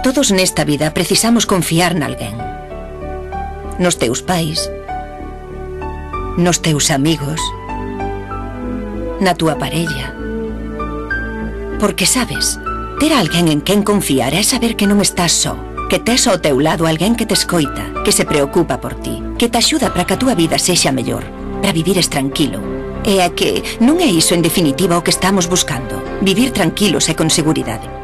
Todos nesta vida precisamos confiar nalguén. Nos teus pais, nos teus amigos, na túa parella. Porque sabes, ter alguén en quen confiar é saber que non estás só, que tes ao teu lado alguén que te escoita, que se preocupa por ti, que te axuda para que a túa vida sexa mellor, para vivires tranquilo. E é que non é iso en definitiva o que estamos buscando, vivir tranquilos e con seguridade.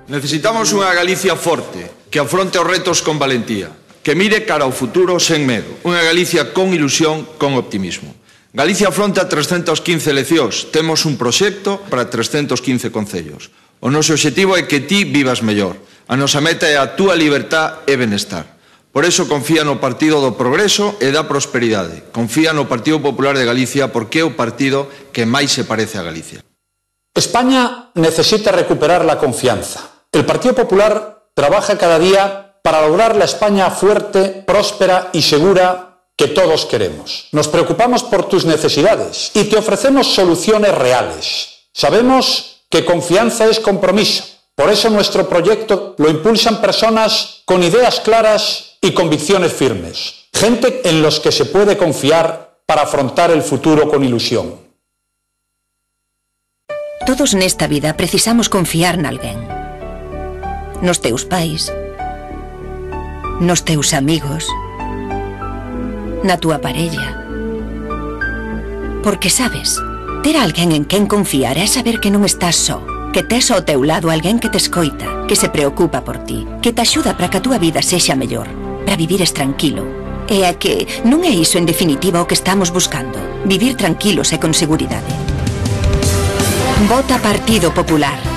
Necesitamos unha Galicia forte, que afronte os retos con valentía, que mire cara ao futuro sen medo, unha Galicia con ilusión, con optimismo. Galicia afronta 315 eleccións, temos un proxecto para 315 concellos. O noso obxectivo é que ti vivas mellor, a nosa meta é a túa libertad e benestar. Por eso confía no Partido do Progreso e da Prosperidade, confía no Partido Popular de Galicia porque é o partido que máis se parece a Galicia. España necesita recuperar la confianza. El Partido Popular trabaja cada día para lograr la España fuerte, próspera y segura que todos queremos. Nos preocupamos por tus necesidades y te ofrecemos soluciones reales. Sabemos que confianza es compromiso. Por eso nuestro proyecto lo impulsan personas con ideas claras y convicciones firmes. Gente en los que se puede confiar para afrontar el futuro con ilusión. Todos nesta vida precisamos confiar nalguén. Nos teus pais, nos teus amigos, na túa parella. Porque sabes, ter alguén en quen confiar é saber que non estás só, que tes ao teu lado alguén que te escoita, que se preocupa por ti, que te axuda para que a túa vida sexa mellor, para vivires tranquilo. E é que non é iso en definitiva o que estamos buscando, vivir tranquilos e con seguridade. Vota Partido Popular.